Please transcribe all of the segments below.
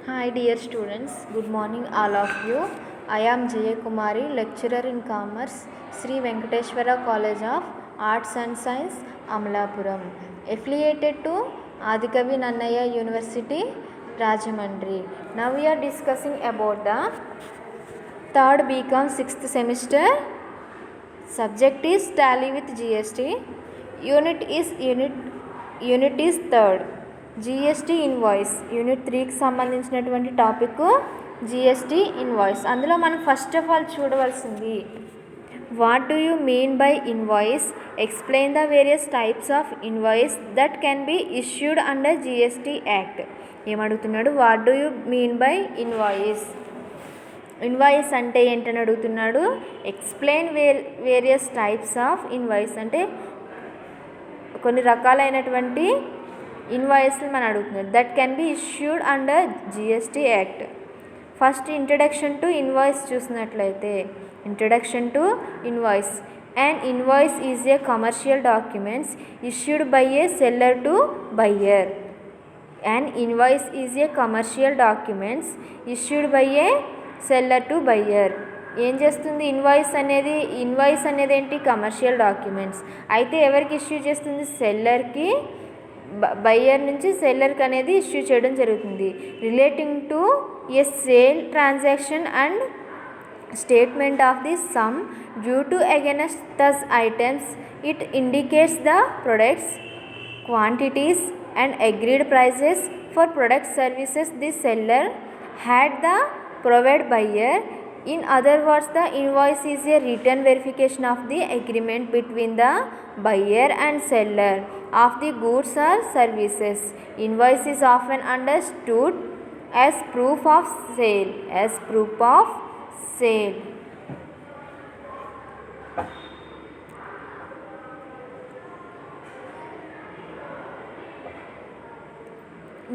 Hi dear students, good morning all of you. I am Jaya Kumari, lecturer in Commerce, Sri Venkateshwara College of Arts and Science, Amalapuram, affiliated to Adikavi Nannaya University, Rajamandri. Now we are discussing about the third BCom 6th semester. Subject is Tally with GST. Unit is third. GST invoice unit 3కి సంబంధించినటువంటి topic GST invoice. అందులో మనం first of all చూడవలసింది what do you mean by invoice, explain the various types of invoice that can be issued under GST act. ఏమడుగుతున్నాడు? What do you mean by invoice, invoice అంటే ఏంటని అడుగుతున్నాడు. Explain various types of invoice అంటే కొన్ని రకాలైనటువంటి ఇన్వాయిస్లు మనం అడుగుతున్నారు. That can be issued under GST act. First introduction to invoice చూసినట్లయితే, introduction to invoice. An invoice is a commercial documents issued by a seller to buyer. An invoice is a commercial documents issued by a seller to buyer. ఏం చేస్తుంది invoice అనేది ఏంటి? Commercial documents. అయితే ఎవరికి issue చేస్తుంది? సెల్లర్కి. Buyer నుంచి సెల్లర్కి అనేది issue చేయడం జరుగుతుంది. Relating to a sale transaction and statement of the sum due to against those items. It indicates the products, quantities and agreed prices for product services the seller had the provide buyer. In other words, the invoice is a written verification of the agreement between the buyer and seller of the goods or services. Invoice is often understood as proof of sale.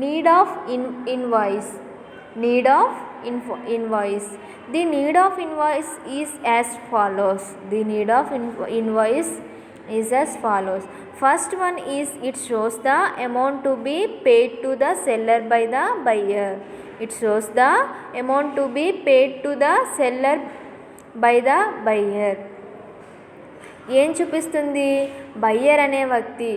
Need of invoice. The need of invoice is as follows. First one is it shows the amount to be paid to the seller by the buyer. ఏం చూపిస్తుంది? Buyer అనే వ్యక్తి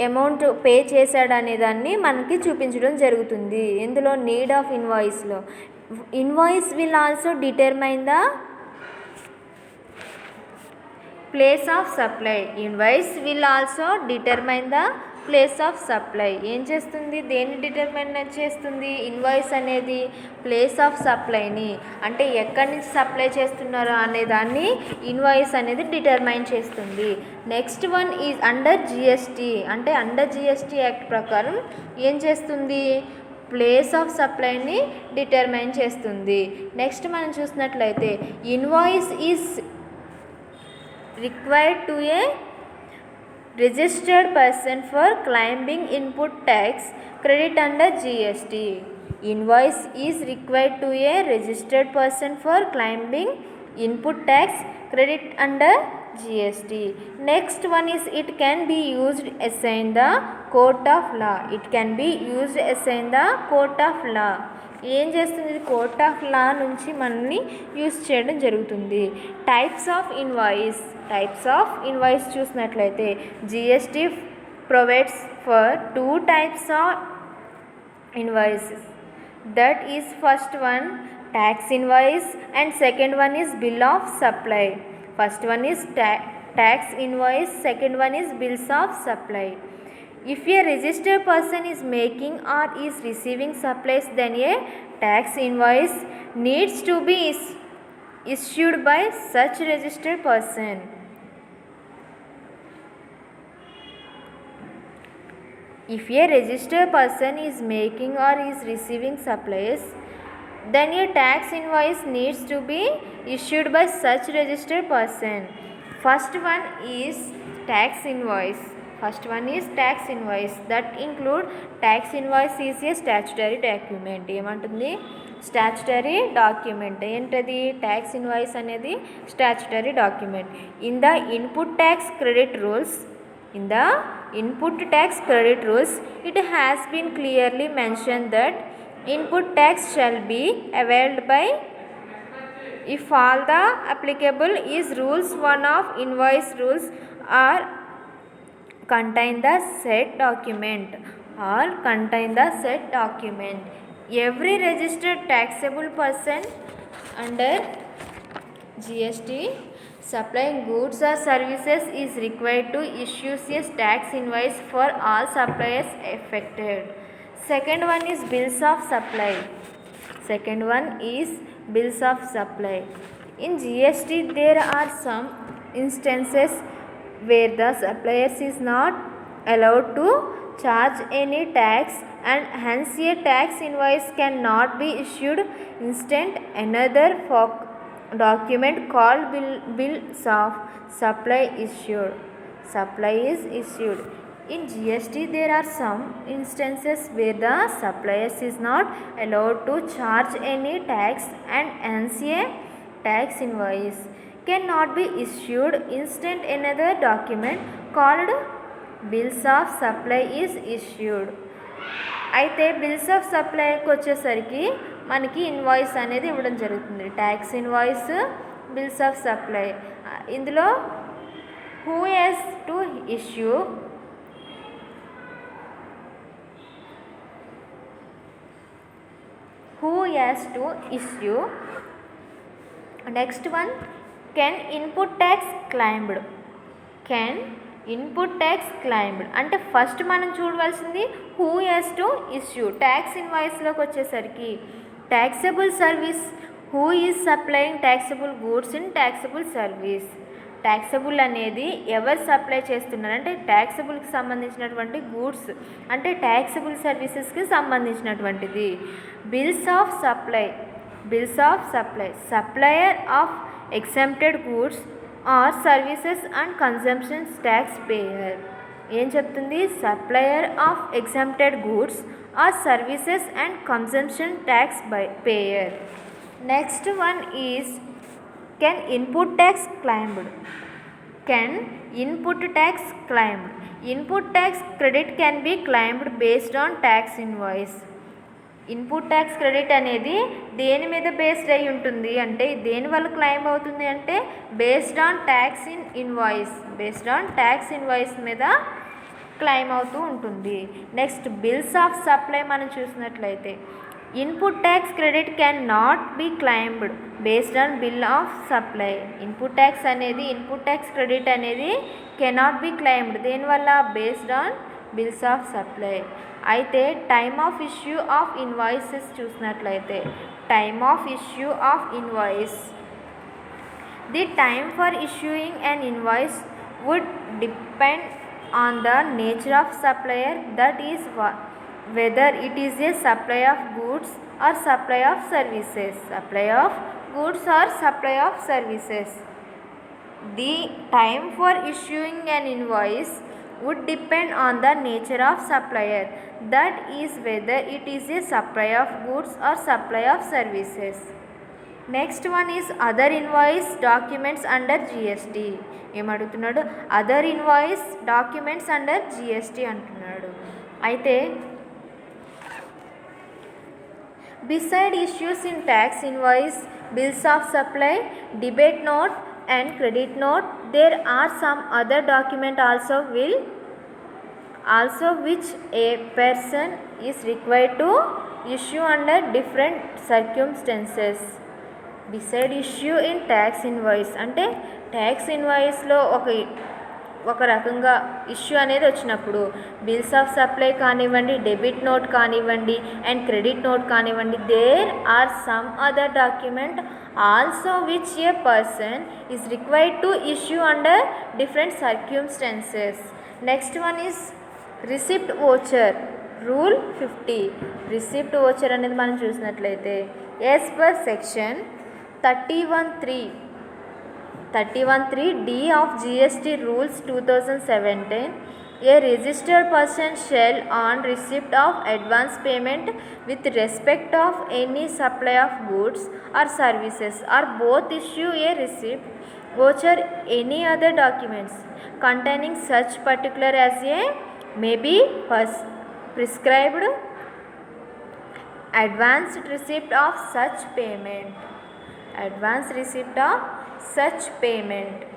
amount pay చేశాడనే దాన్ని మనకి చూపించడం జరుగుతుంది. ఇందులో need of ఇన్వాయిస్లో invoice will also determine the place of supply. Place of supply ఏం చేస్తుంది? దేన్ని డిటర్మైన్ చేస్తుంది? ఇన్వాయిస్ అనేది ప్లేస్ ఆఫ్ సప్లైని, అంటే ఎక్కడి నుంచి సప్లై చేస్తున్నారో అనే దాన్ని ఇన్వాయిస్ అనేది డిటర్మైన్ చేస్తుంది. Next one is under GST. అంటే అండర్ జిఎస్టీ యాక్ట్ ప్రకారం ఏం చేస్తుంది? ప్లేస్ ఆఫ్ సప్లైని డిటర్మైన్ చేస్తుంది. నెక్స్ట్ మనం చూసినట్లయితే invoice is required to A registered person for claiming input tax credit under GST. Invoice is required to a registered person for claiming input tax credit under GST. Next one is it can be used as in the court of law. ఏం చేస్తుంది? ఇది court of law నుంచి మనల్ని use చేయడం జరుగుతుంది. Types of invoice చూసినట్లయితే GST provides for 2 types of invoices. That is first one tax invoice and second one is bill of supply. First one is tax invoice, second one is bills of supply. If a registered person is making or is receiving supplies, then a tax invoice needs to be issued by such registered person. If a registered person is making or is receiving supplies, then a tax invoice needs to be issued by such registered person. First one is tax invoice. That include tax invoice is a statutory document. ఏమంటుంది? Statutory document. ఏంటది? Tax invoice అనేది statutory document. In the input tax credit rules, it has been clearly mentioned that Input tax shall be availed by if all the applicable is rules one of invoice rules are contain the said document or contain the said document. Every registered taxable person under GST supplying goods or services is required to issue a tax invoice for all suppliers affected. Second one is bills of supply. Second one is bills of supply. In GST there are some instances where the suppliers is not allowed to charge any tax and hence a tax invoice cannot be issued. Instant another document called bills of supply issued. Supply is issued. In GST there are some instances where the suppliers is not allowed to charge any tax and hence a tax invoice cannot be issued. Instant another document called bills of supply is issued. అయితే bills of సప్లైకి వచ్చేసరికి మనకి invoice అనేది ఇవ్వడం జరుగుతుంది. Tax invoice, bills of supply. ఇందులో who has to issue next one can input tax claimed. Can input tax claimed అంటే first మనం చూడవలసింది who has to issue. Tax ఇన్వాయిస్లోకి వచ్చేసరికి taxable service, who is supplying taxable goods in taxable service. Taxable అనేది ఎవరు supply చేస్తున్నారు అంటే ట్యాక్సబుల్కి సంబంధించినటువంటి గూడ్స్ అంటే ట్యాక్సబుల్ సర్వీసెస్కి సంబంధించినటువంటిది. Bills of supply, bills of supply supplier of exempted goods or services and consumption tax payer. ఏం చెప్తుంది? Supplier of exempted goods or services and consumption tax payer. Next one is can input tax claimed. Can input tax claimed. Input tax credit can be claimed based on tax invoice. Input tax credit అనేది దేని మీద based అయి ఉంటుంది అంటే దేని వల్ల claim అవుతుంది అంటే based on tax invoice. Based on tax invoice మీద క్లైమ్ అవుతూ ఉంటుంది. నెక్స్ట్ బిల్స్ ఆఫ్ సప్లై మనం చూసినట్లయితే input tax credit cannot be claimed based on bill of supply. Input tax అనేది ఇన్పుట్ ట్యాక్స్ క్రెడిట్ అనేది cannot be claimed దేనివల్ల? Based on bills of supply. అయితే time of issue of invoices చూసినట్లయితే time of issue of invoice, the time for issuing an invoice would depend on the nature of supplier, that is whether it is a supply of goods or supply of services. Supply of goods or supply of services. The time for issuing an invoice would depend on the nature of supplier, that is whether it is a supply of goods or supply of services. Next one is other invoice documents under GST. ఏం అడుగుతున్నాడు? Other invoice documents under GST అంటున్నాడు. అయితే beside issues in tax invoice, bills of supply, debit note and credit note, there are some other document also which a person is required to issue under different circumstances. Beside issue in tax invoice అంటే tax ఇన్వాయిస్లో ఒక రకంగా issue అనేది వచ్చినప్పుడు bills of supply కానివ్వండి, debit note కానివ్వండి and credit note కానివ్వండి, there are some other document also which a person is required to issue under different circumstances. Next one is receipt voucher. Rule 50. Receipt voucher అనేది మనం చూసినట్లయితే as per section 31(3) D of GST rules 2017, a registered person shall on receipt of advance payment with respect of any supply of goods or services or both issue a receipt, voucher, any other documents containing such particular as a may be prescribed advanced receipt of such payment. Advanced receipt of such payment.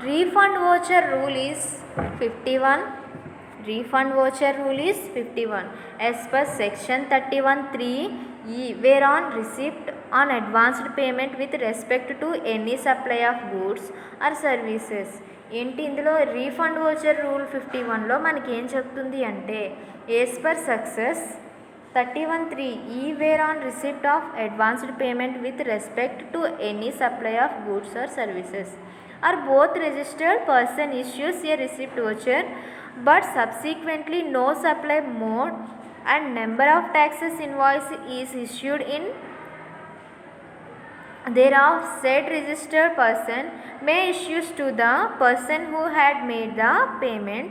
Refund voucher rule is 51. Refund voucher rule is 51 as per section 31(3)(e), whereon receipt on advanced payment with respect to any supply of goods or services. ఏంటి ఇందులో refund voucher rule 51లో మనకి ఏం చెప్తుంది అంటే as per success 31(3)(e), whereon receipt of advanced payment with respect to any supply of goods or services or both registered person issues a receipt voucher but subsequently no supply mode and number of taxes invoice is issued in thereof, said registered person may issue to the person who had made the payment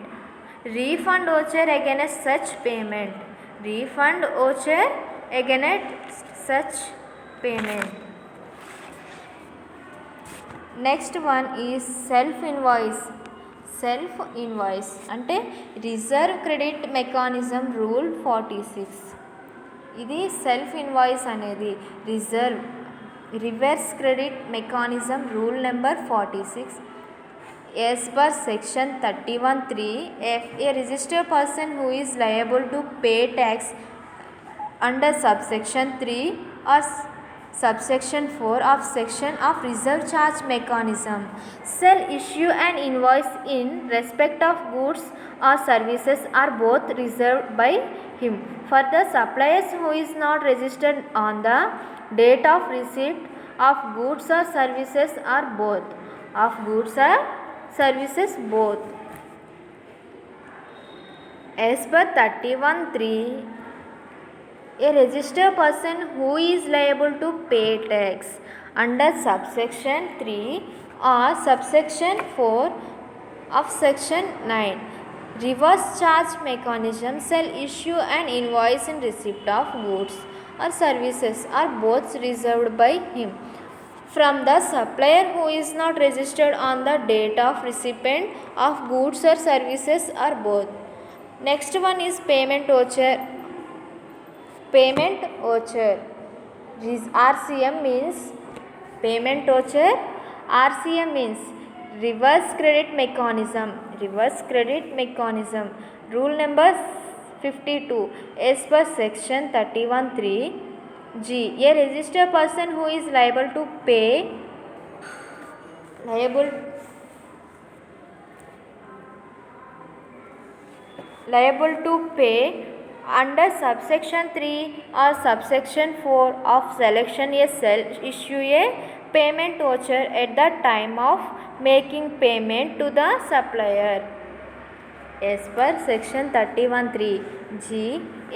refund voucher against such payment. Refund voucher against such payment. Next one is self invoice. Self invoice అంటే reserve credit mechanism rule 46. ఇది self invoice అనేది reverse credit mechanism rule number 46. As per section 31(3), if a registered person who is liable to pay tax under subsection 3 or subsection 4 of section of reserve charge mechanism shall issue an invoice in respect of goods or services are both reserved by him for the suppliers who is not registered on the date of receipt of goods or services or both of goods or services both. As per 31(3), a registered person who is liable to pay tax under subsection 3 or subsection 4 of section 9 reverse charge mechanism shall issue an invoice in receipt of goods or services are both reserved by him from the supplier who is not registered on the date of recipient of goods or services or both. Next one is payment voucher. Payment voucher RCM means payment voucher. RCM means reverse credit mechanism. Reverse credit mechanism rule number 52 as per section 31(3)(g). A registered person who is liable to pay under subsection 3 or subsection 4 of selection a shall issue a payment voucher at the time of making payment to the supplier. As per section 31(3)(g),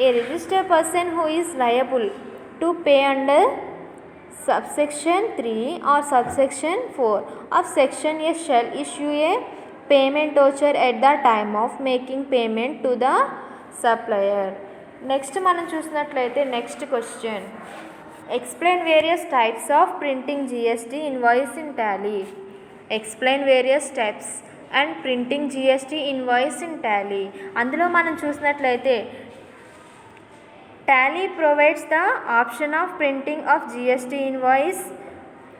a registered person who is liable to pay under subsection 3 or subsection 4 of section a shall issue a payment voucher at the time of making payment to the supplier. Next మనం చూసినట్లయితే next question explain various types of printing GST invoice in Tally. Explain various types and printing GST invoice in Tally. అందులో మనం చూసినట్లయితే Tally provides the option of printing of GST invoice.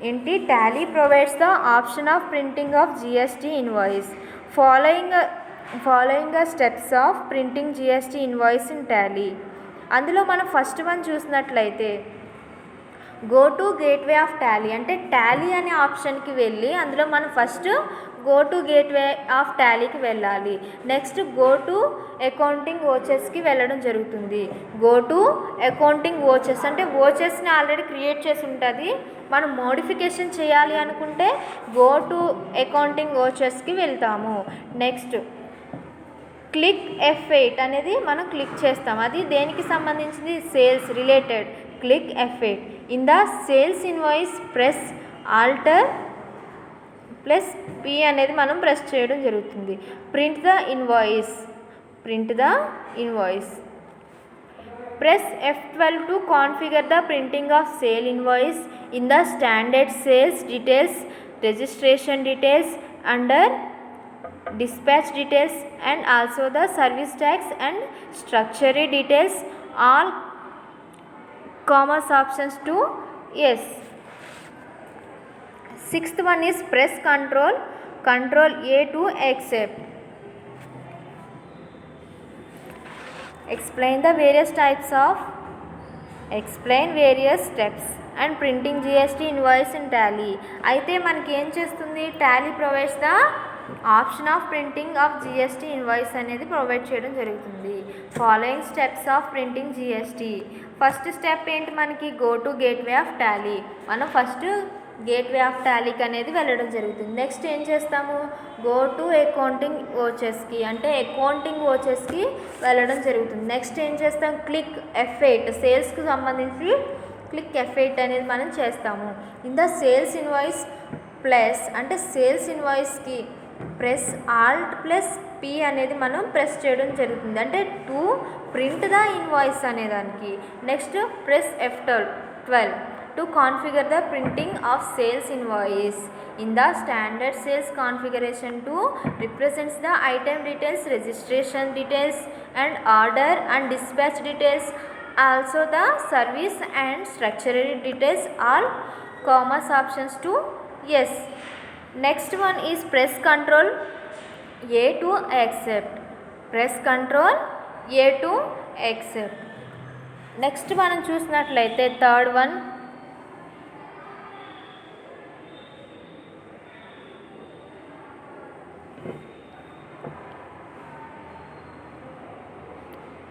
ఏంటి Tally provides the option of printing of GST invoice following steps of printing GST invoice in Tally. అందులో మనం first one చూసినట్లయితే go to gateway of Tally అంటే Tally అనే ఆప్షన్కి వెళ్ళి అందులో మనం first go to gateway of టాలీకి వెళ్ళాలి. నెక్స్ట్ గో టు అకౌంటింగ్ వోచెస్కి వెళ్ళడం జరుగుతుంది. గో టు అకౌంటింగ్ వోచెస్ అంటే వోచెస్ని ఆల్రెడీ క్రియేట్ చేసి ఉంటుంది, మనం మోడిఫికేషన్ చేయాలి అనుకుంటే గో టు అకౌంటింగ్ వోచెస్కి వెళ్తాము. నెక్స్ట్ క్లిక్ F8 అనేది మనం క్లిక్ చేస్తాం. అది దేనికి సంబంధించింది? Sales related. Click F8. In the sales invoice press alter plus P అనేది మనం ప్రెస్ చేయడం జరుగుతుంది. Print the invoice. Press F12 to configure the printing of sale invoice in the standard sales details, registration details, under dispatch details, and also the service tax and structure details. All commerce options to yes. Sixth one is press Control A to accept. Explain various steps and printing GST invoice in Tally. అయితే మనకి ఏం చేస్తుంది? Tally provides the option of printing of GST invoice అనేది provide చేయడం జరుగుతుంది. Following steps of printing GST. First step ఏంటి మనకి? Go to gateway of Tally. మనం ఫస్ట్ గేట్వే ఆఫ్ టాలీకి అనేది వెళ్ళడం జరుగుతుంది. నెక్స్ట్ ఏం చేస్తాము? గో టు అకౌంటింగ్ ఓచెస్కి, అంటే అకౌంటింగ్ ఓచెస్కి వెళ్ళడం జరుగుతుంది. నెక్స్ట్ ఏం చేస్తాం? క్లిక్ F8, సేల్స్కి సంబంధించి క్లిక్ F8 అనేది మనం చేస్తాము. In the sales invoice plus, అంటే సేల్స్ ఇన్వాయిస్కి ప్రెస్ ఆల్ట్ ప్లస్ P అనేది మనం ప్రెస్ చేయడం జరుగుతుంది, అంటే టు ప్రింట్ ద ఇన్వాయిస్ అనేదానికి. Next press F12 to configure the printing of sales invoice in the standard sales configuration to represents the item details, registration details, and order and dispatch details, also the service and structural details. All commerce options to yes. Next one is press Control A to accept. Press Control A to accept. Next మనం చూసినట్లయితే third one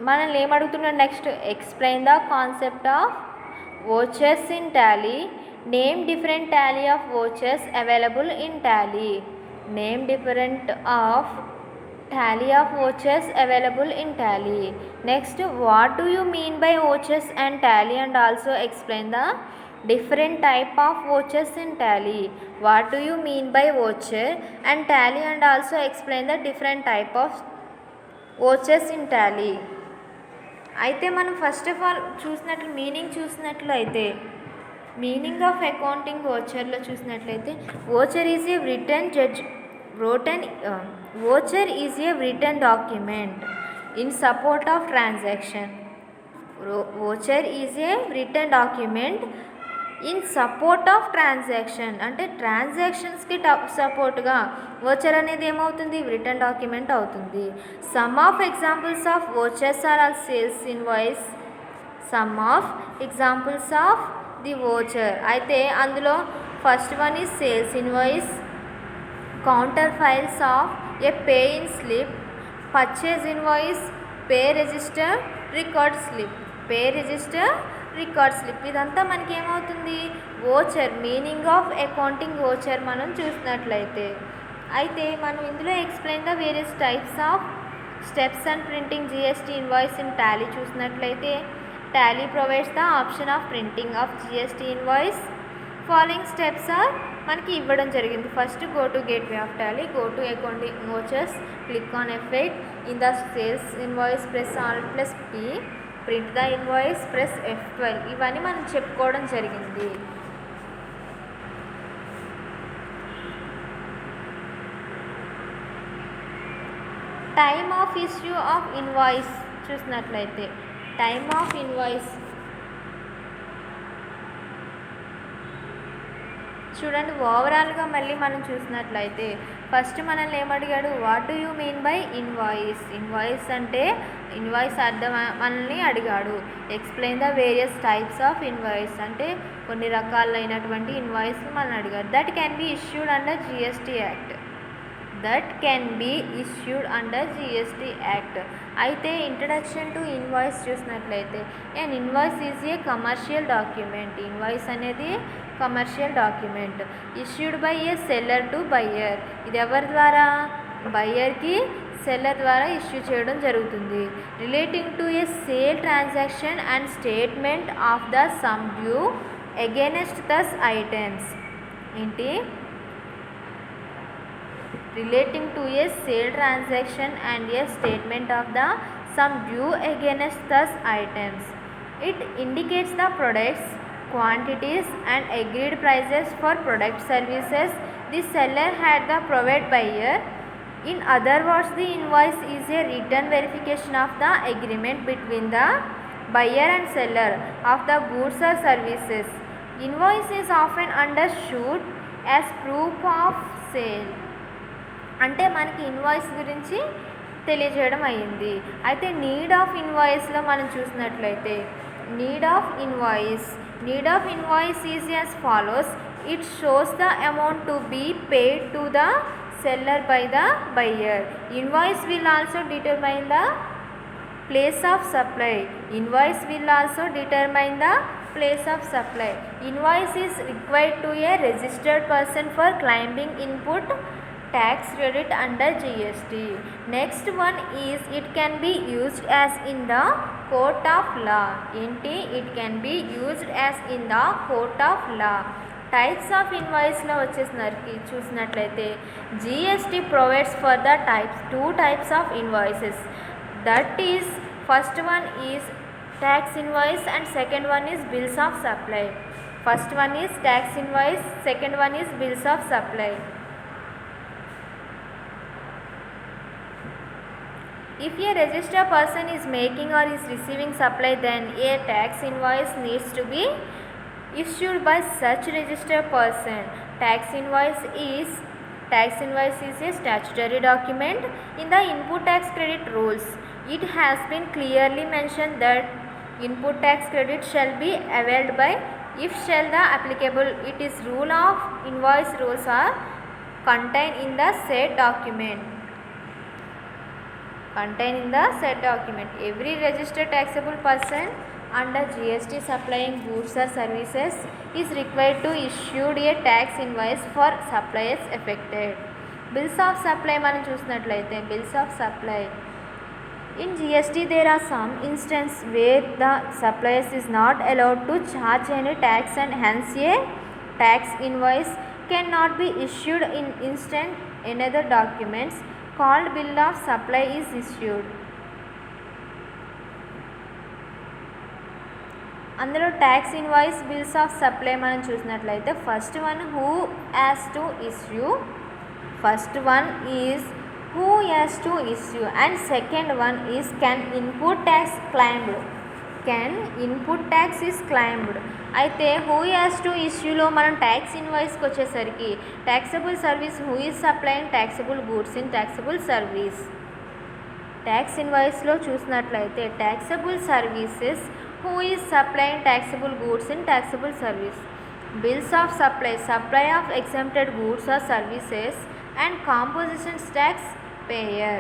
మనల్ని ఏమడుగుతున్నాడు? Next explain the concept of vouchers in Tally. Name different Tally of vouchers available in Tally. Name different of Tally of vouchers available in Tally. Next what do you mean by vouchers and Tally, and also explain the different type of vouchers in Tally. What do you mean by voucher and Tally, and also explain the different type of vouchers in Tally. అయితే మనం first of all చూసినట్లయితే meaning of accounting వోచర్లో చూసినట్లయితే voucher is a written document in support of transaction. Voucher is a written document in support of transaction, అంటే ట్రాన్సాక్షన్స్కి సపోర్ట్గా voucher అనేది ఏమవుతుంది? రిటర్న్ డాక్యుమెంట్ అవుతుంది. Some of examples of vouchers are all sales invoice. Some of examples of the voucher, అయితే అందులో first one is sales invoice, counter files of a pay in slip, purchase invoice, pay register, record slip. Pay register, record slip, ఇదంతా మనకి ఏమవుతుంది? Voucher. Meaning of accounting voucher మనం చూసినట్లయితే, అయితే మనం ఇందులో explain the various types of steps and printing GST invoice in Tally చూసినట్లయితే Tally provides the option of printing of GST invoice. Following steps are మనకి ఇవ్వడం జరిగింది. First go to gateway of Tally, go to accounting vouchers, click on F8, in the sales invoice press alt plus P, print the invoice, press F12. ఇవన్నీ మనం చెప్పుకోవడం జరిగింది. Time of issue of invoice చూసినట్లయితే time of invoice చూడండి. ఓవరాల్గా మళ్ళీ మనం చూసినట్లయితే ఫస్ట్ మనల్ని ఏమడిగాడు? What do you mean by invoice. Invoice అంటే ఇన్వాయిస్ అర్థం మనల్ని అడిగాడు. Explain the various types of invoice, అంటే కొన్ని రకాలైనటువంటి ఇన్వాయిస్లు మనల్ని అడిగాడు. That can be issued under GST act. అయితే ఇంట్రడక్షన్ టు ఇన్వాయిస్ చూసినట్లయితే and invoice is a commercial document. Invoice అనేది commercial document issued by a seller to buyer. ఇది ఎవరి ద్వారా? బయ్యర్కి సెల్లర్ ద్వారా ఇష్యూ చేయడం జరుగుతుంది. Relating to a sale transaction and statement of the sum due against these items. ఏంటి? Relating to a sale transaction and a statement of the sum due against these items. It indicates the products, quantities and agreed prices for product services the seller had the provide buyer. In other words, the invoice is a written verification of the agreement between the buyer and seller of the goods or services. Invoice is often understood as proof of sale. అంటే మనకి invoice గురించి తెలియజేయడం అయ్యింది. అయితే need of ఇన్వాయిస్లో మనం చూసినట్లయితే need of invoice is as follows. It shows the amount to be paid to the seller by the buyer. Invoice will also determine the place of supply. Invoice is required to a registered person for claiming input tax credit under GST. Next one is it can be used as in the court of law. It can be used as in the court of law. Types of invoice లో వచ్చేసరికి చూసినట్లయితే GST provides for the two types of invoices. That is, first one is tax invoice and second one is bills of supply. First one is tax invoice, second one is bills of supply. If a registered person is making or is receiving supply, then a tax invoice needs to be issued by such registered person. Tax invoice is a statutory document in the input tax credit rules. It has been clearly mentioned that input tax credit shall be availed by if shall the applicable it is rule of invoice rules are contained in the said document. Every registered taxable person under GST supplying goods or services is required to issue a tax invoice for suppliers affected. Bills of supply మనం చూసినట్లయితే bills of supply. In GST there are some instances where the suppliers is not allowed to charge any tax and hence a tax invoice cannot be issued in instant. Another documents called bill of supply is issued. అందులో tax invoice bills of supply మనం చూసినట్లయితే first one who has to issue and second one is can input tax is claimed. అయితే who has to ఇష్యూలో మనం tax ఇన్వాయిస్కి వచ్చేసరికి taxable service who is supplying taxable goods in taxable service. Tax ఇన్వాయిస్లో చూసినట్లయితే taxable services who is supplying taxable goods in taxable service. Bills of supply of exempted goods or services and composition tax payer.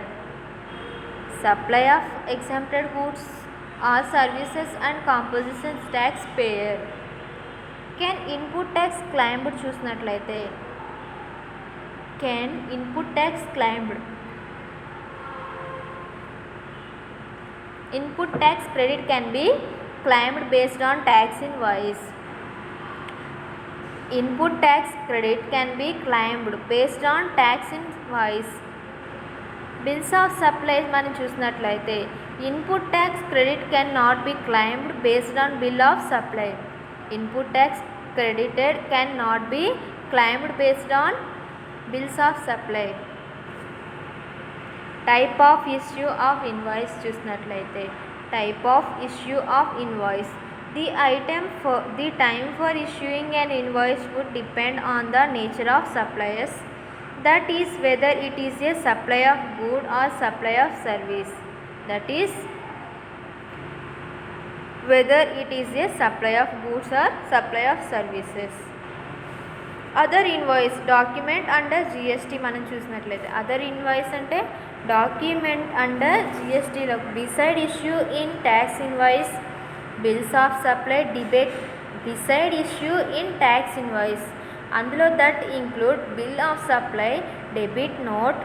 Supply of exempted goods or services and composition tax payer. Can input tax claimed చూసినట్లయితే can input tax claimed. Input tax credit can be claimed based on tax invoice. Input tax credit can be claimed based on tax invoice. Bills of supply మనం చూసినట్లయితే input tax credit cannot be claimed based on bill of supply. Input tax credited cannot be claimed based on bills of supply. Type of issue of invoice చూసినట్లయితే type of issue of invoice. The time for issuing an invoice would depend on the nature of suppliers, that is whether it is a supply of good or supply of service. Other invoice document under GST మనం చూసినట్లయితే other invoice అంటే document under జిఎస్టీలో beside issue in tax invoice bills of supply beside issue in tax invoice. అందులో that include bill of supply, debit note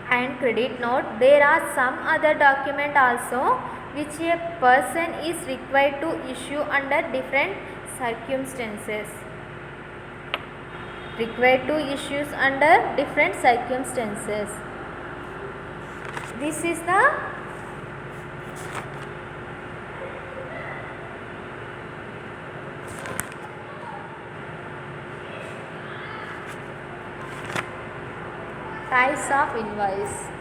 and credit note. There are some other document also which a person is required to issue under different circumstances. Required to issues under different circumstances. This is the types of invoice.